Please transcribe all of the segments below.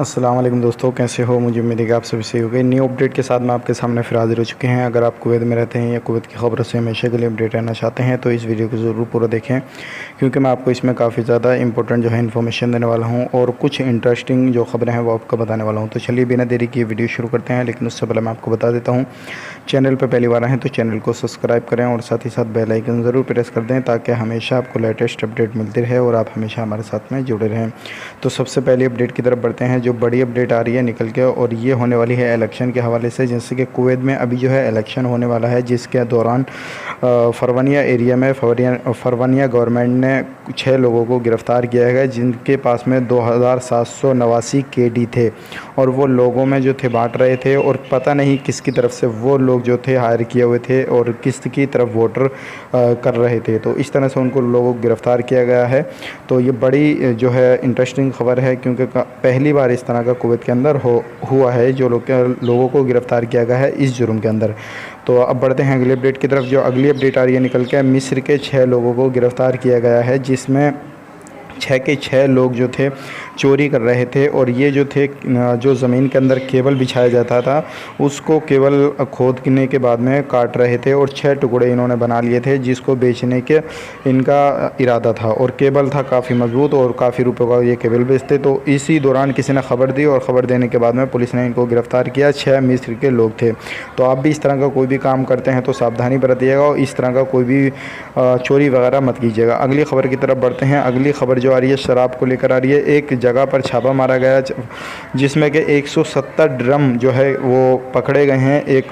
अस्सलाम वालेकुम दोस्तों, कैसे हो? मुझे उम्मीद है कि आप सभी सही हो गए। न्यू अपडेट के साथ मैं आपके सामने फिर हाजिर हो चुके हैं। अगर आप कुवैत में रहते हैं या कुवैत की ख़बरों से हमेशा के लिए अपडेट रहना चाहते हैं तो इस वीडियो को ज़रूर पूरा देखें, क्योंकि मैं आपको इसमें काफ़ी ज़्यादा इंपॉर्टेंट जो है इन्फॉर्मेशन देने वाला हूँ और कुछ इंटरेस्टिंग जो ख़बरें हैं वो आपको बताने वाला हूँ। तो चलिए बिना देरी किए वीडियो शुरू करते हैं, लेकिन उससे पहले मैं आपको बता देता हूँ, चैनल पर पहली बार आए हैं तो चैनल को सब्सक्राइब करें और साथ ही साथ बेल आइकन ज़रूर प्रेस कर दें, ताकि हमेशा आपको लेटेस्ट अपडेट मिलती रहे और आप हमेशा हमारे साथ में जुड़े रहें। तो सबसे पहले अपडेट की तरफ बढ़ते हैं। जो बड़ी अपडेट आ रही है निकल के, और ये होने वाली है इलेक्शन के हवाले से। जैसे कि कुवैत में अभी जो है इलेक्शन होने वाला है, जिसके दौरान फरवानिया एरिया में फरवानिया गवर्नमेंट ने 6 लोगों को गिरफ़्तार किया है, जिनके पास में 2789 केडी थे और वो लोगों में जो थे बांट रहे थे, और पता नहीं किसकी तरफ से वो लोग जो थे हायर किए हुए थे और किसकी तरफ वोटर कर रहे थे। तो इस तरह से उनको लोगों को गिरफ़्तार किया गया है। तो ये बड़ी जो है इंटरेस्टिंग ख़बर है, क्योंकि पहली बार इस तरह का कुवैत के अंदर हुआ है, जो लोगों को गिरफ़्तार किया गया है इस जुर्म के अंदर। तो अब बढ़ते हैं अगली अपडेट की तरफ। जो अगली अपडेट आ रही है निकल के, मिस्र के 6 लोगों को गिरफ़्तार किया गया है, जिसमें 6 के 6 लोग जो थे चोरी कर रहे थे, और ये जो थे जो ज़मीन के अंदर केबल बिछाया जाता था उसको केबल खोदने के बाद में काट रहे थे, और 6 टुकड़े इन्होंने बना लिए थे, जिसको बेचने के इनका इरादा था। और केबल था काफ़ी मजबूत और काफ़ी रुपयों का ये केबल बेचते। तो इसी दौरान किसी ने खबर दी और ख़बर देने के बाद में पुलिस ने इनको गिरफ़्तार किया। 6 मिस्र के लोग थे। तो आप भी इस तरह का कोई भी काम करते हैं तो सावधानी बरतिएगा और इस तरह का कोई भी चोरी वगैरह मत कीजिएगा। अगली ख़बर की तरफ बढ़ते हैं। अगली ख़बर जो आ रही है शराब को लेकर आ रही है। एक जगह पर छापा मारा गया, जिसमें कि 170 ड्रम जो है वो पकड़े गए हैं एक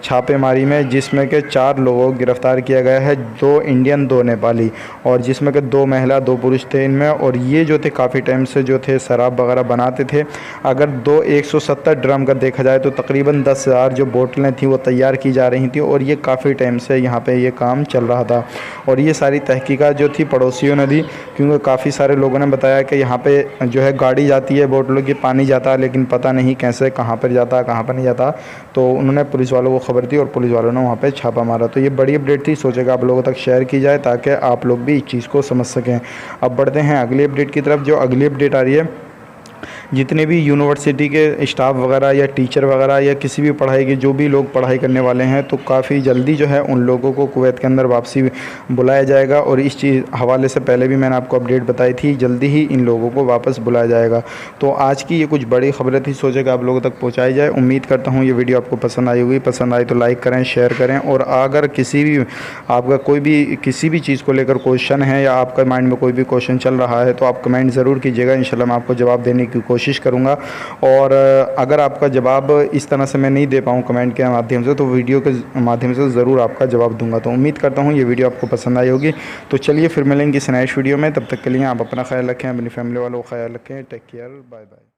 छापेमारी में, जिसमें कि 4 लोगों को गिरफ़्तार किया गया है, 2 इंडियन 2 नेपाली, और जिसमें कि 2 महिला 2 पुरुष थे इनमें। और ये जो थे काफ़ी टाइम से जो थे शराब वगैरह बनाते थे। अगर 170 ड्रम का देखा जाए तो तकरीबन 10,000 जो बोतलें थी वो तैयार की जा रही थी, और ये काफ़ी टाइम से यहाँ पे ये काम चल रहा था। और ये सारी तहकीकात जो थी पड़ोसियों ने दी, क्योंकि काफ़ी सारे लोगों ने बताया कि यहाँ पे जो है गाड़ी जाती है बोतलों की, पानी जाता है, लेकिन पता नहीं कैसे कहाँ पर जाता कहाँ पर नहीं जाता। तो उन्होंने पुलिस वालों को खबर दी और पुलिस वालों ने वहाँ पे छापा मारा। तो ये बड़ी अपडेट थी, सोचेगा आप लोगों तक शेयर की जाए ताकि आप लोग भी इस चीज़ को समझ सकें। अब बढ़ते हैं अगली अपडेट की तरफ। जो अगली अपडेट आ रही है, जितने भी यूनिवर्सिटी के स्टाफ वगैरह या टीचर वगैरह या किसी भी पढ़ाई के जो भी लोग पढ़ाई करने वाले हैं, तो काफ़ी जल्दी जो है उन लोगों को कुवैत के अंदर वापसी बुलाया जाएगा। और इस चीज़ हवाले से पहले भी मैंने आपको अपडेट बताई थी, जल्दी ही इन लोगों को वापस बुलाया जाएगा। तो आज की ये कुछ बड़ी खबरें थी, सोचे कि आप लोगों तक पहुँचाई जाए। उम्मीद करता हूँ ये वीडियो आपको पसंद आई होगी। पसंद आई तो लाइक करें, शेयर करें, और अगर किसी भी आपका कोई भी किसी भी चीज़ को लेकर क्वेश्चन है या आपका माइंड में कोई भी क्वेश्चन चल रहा है तो आप कमेंट ज़रूर कीजिएगा। इंशाल्लाह मैं आपको जवाब देने की कोशिश करूँगा। और अगर आपका जवाब इस तरह से मैं नहीं दे पाऊँ कमेंट के माध्यम से, तो वीडियो के माध्यम से ज़रूर आपका जवाब दूंगा। तो उम्मीद करता हूँ ये वीडियो आपको पसंद आई होगी। तो चलिए फिर मिलेंगे इस नेक्स्ट वीडियो में। तब तक के लिए आप अपना ख्याल रखें, अपनी फैमिली वालों का ख्याल रखें। Take care, bye bye.